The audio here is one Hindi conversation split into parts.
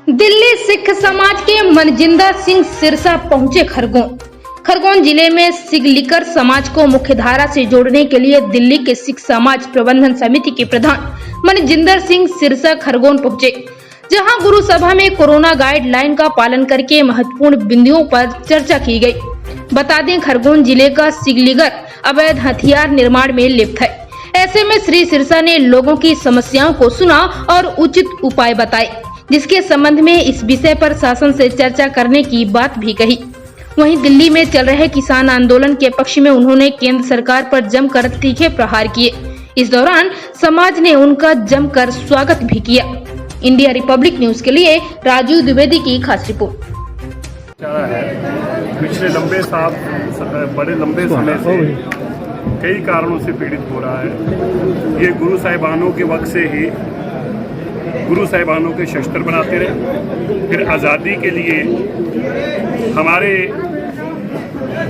दिल्ली सिख समाज के मनजिंदर सिंह सिरसा पहुंचे खरगोन जिले में सिगलिकर समाज को मुख्यधारा से जोड़ने के लिए दिल्ली के सिख समाज प्रबंधन समिति के प्रधान मनजिंदर सिंह सिरसा खरगोन पहुंचे, जहां गुरु सभा में कोरोना गाइडलाइन का पालन करके महत्वपूर्ण बिंदुओं पर चर्चा की गई। बता दें, खरगोन जिले का सिगलिगर अवैध हथियार निर्माण में लिप्त है। ऐसे में श्री सिरसा ने लोगों की समस्याओं को सुना और उचित उपाय बताए, जिसके संबंध में इस विषय पर शासन से चर्चा करने की बात भी कही। वहीं दिल्ली में चल रहे किसान आंदोलन के पक्ष में उन्होंने केंद्र सरकार पर जमकर तीखे प्रहार किए। इस दौरान समाज ने उनका जमकर स्वागत भी किया। इंडिया रिपब्लिक न्यूज के लिए राजू द्विवेदी की खास रिपोर्ट। पिछले बड़े लंबे समय से कई कारणों से पीड़ित हो रहा है। ये गुरु साहिबानों के वक्त से ही गुरु साहिबानों के शस्त्र बनाते रहे। फिर आज़ादी के लिए हमारे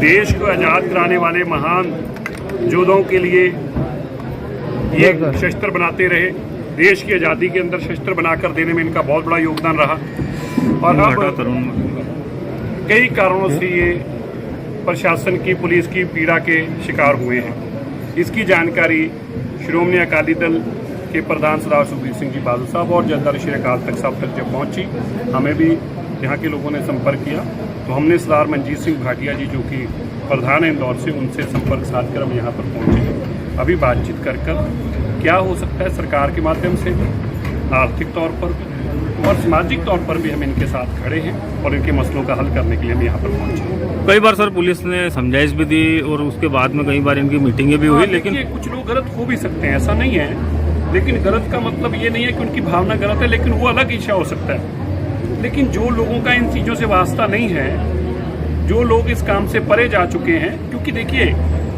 देश को आज़ाद कराने वाले महान योद्धाओं के लिए ये शस्त्र बनाते रहे। देश की आज़ादी के अंदर शस्त्र बनाकर देने में इनका बहुत बड़ा योगदान रहा। और अब कई कारणों से ये प्रशासन की, पुलिस की पीड़ा के शिकार हुए हैं। इसकी जानकारी श्रोमणी अकाली दल के प्रधान सरदार सुखबीर सिंह जी बादल साहब और जथेदार श्री अकाल तख्त साहब तक जब पहुंची, हमें भी यहाँ के लोगों ने संपर्क किया, तो हमने सरदार मनजीत सिंह भाटिया जी जो कि प्रधान है इंदौर से, उनसे संपर्क साध कर हम यहाँ पर पहुँचे। अभी बातचीत कर क्या हो सकता है सरकार के माध्यम से आर्थिक तौर पर और सामाजिक तौर पर भी हम इनके साथ खड़े हैं और इनके मसलों का हल करने के लिए हम यहाँ पर पहुँचे। कई बार सर पुलिस ने समझाइश भी दी और उसके बाद में कई बार इनकी मीटिंगें भी हुई, लेकिन कुछ लोग गलत हो भी सकते हैं, ऐसा नहीं है। लेकिन गलत का मतलब ये नहीं है कि उनकी भावना गलत है, लेकिन वो अलग इच्छा हो सकता है। लेकिन जो लोगों का इन चीज़ों से वास्ता नहीं है, जो लोग इस काम से परे जा चुके हैं, क्योंकि देखिए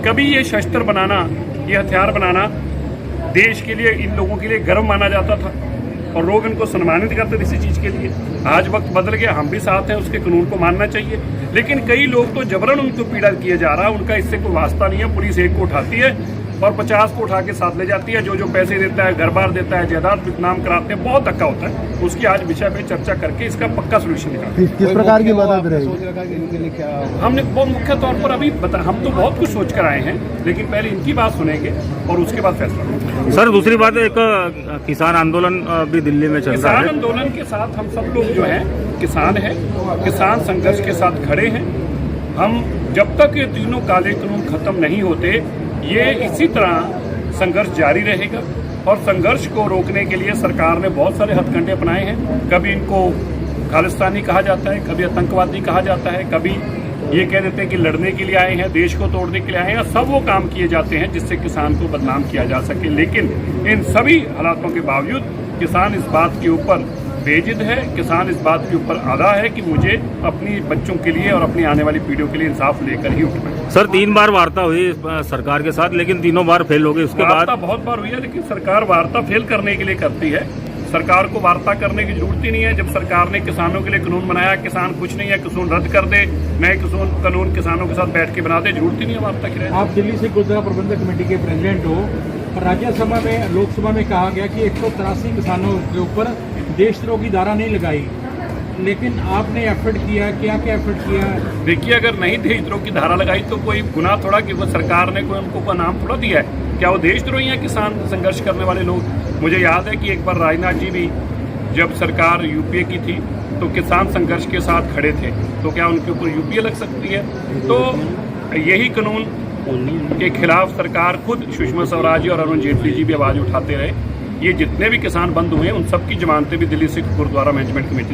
कभी ये शस्त्र बनाना, ये हथियार बनाना देश के लिए, इन लोगों के लिए गर्व माना जाता था और लोग इनको सम्मानित करते थे इसी चीज़ के लिए। आज वक्त बदल गया, हम भी साथ हैं, उसके कानून को मानना चाहिए। लेकिन कई लोग तो जबरन उनको पीड़ा किया जा रहा है, उनका इससे कोई वास्ता नहीं है। पुलिस एक को उठाती है और 50 को उठा के साथ ले जाती है। जो पैसे देता है, घर बार देता है, जायदाद नाम कराते हैं, बहुत धक्का होता है। उसकी आज विषय पे चर्चा करके इसका पक्का सोल्यूशन निकालते हैं। किस प्रकार की मदद रहेगी? हमने बहुत मुख्य तौर पर अभी हम तो बहुत कुछ सोच कर आए हैं, लेकिन पहले इनकी बात सुनेंगे और उसके बाद फैसला करेंगे। सर दूसरी बात है, एक किसान आंदोलन भी दिल्ली में चल रहा है। किसान आंदोलन के साथ हम सब लोग जो हैं किसान हैं, किसान संघर्ष के साथ खड़े हैं। हम जब तक ये तीनों काले कानून खत्म नहीं होते, ये इसी तरह संघर्ष जारी रहेगा। और संघर्ष को रोकने के लिए सरकार ने बहुत सारे हथकंडे अपनाए हैं। कभी इनको खालिस्तानी कहा जाता है, कभी आतंकवादी कहा जाता है, कभी ये कह देते हैं कि लड़ने के लिए आए हैं, देश को तोड़ने के लिए आए हैं। सब वो काम किए जाते हैं जिससे किसान को बदनाम किया जा सके। लेकिन इन सभी हालातों के बावजूद किसान इस बात के ऊपर बेजिद है, किसान इस बात के ऊपर आदा है कि मुझे अपनी बच्चों के लिए और अपनी आने वाली पीढ़ियों के लिए इंसाफ लेकर ही उठना है। सर 3 बार वार्ता हुई सरकार के साथ, लेकिन तीनों बार फेल हो गई। उसके बाद वार्ता बहुत बार हुई है, लेकिन सरकार वार्ता फेल करने के लिए करती है। सरकार को वार्ता करने की जरूरत ही नहीं है। जब सरकार ने किसानों के लिए कानून बनाया, किसान खुश नहीं है, कानून रद्द कर दे, नए कानून किसानों के साथ बैठ के बना दे, जरूरत ही नहीं है वार्ता की। आप दिल्ली से गुरुद्वारा प्रबंधक कमेटी के प्रेसिडेंट हो, और राज्यसभा में, लोकसभा में कहा गया कि 183 किसानों के ऊपर देशद्रोह की धारा नहीं लगाई, लेकिन आपने एफर्ट किया, क्या एफर्ट किया? देखिए, अगर नहीं देशद्रोह की धारा लगाई तो कोई गुनाह थोड़ा कि वो सरकार ने कोई उनको नाम थोड़ा दिया है। क्या वो देशद्रोही हैं किसान संघर्ष करने वाले लोग? मुझे याद है कि एक बार राजनाथ जी भी जब सरकार यूपीए की थी तो किसान संघर्ष के साथ खड़े थे, तो क्या उनके ऊपर यूपीए लग सकती है? तो यही कानून के खिलाफ सरकार खुद सुषमा स्वराज और अरुण जेटली जी भी आवाज़ उठाते रहे। ये जितने भी किसान बंद हुए हैं उन सबकी जमानतें भी दिल्ली सिख गुरुद्वारा मैनेजमेंट कमेटी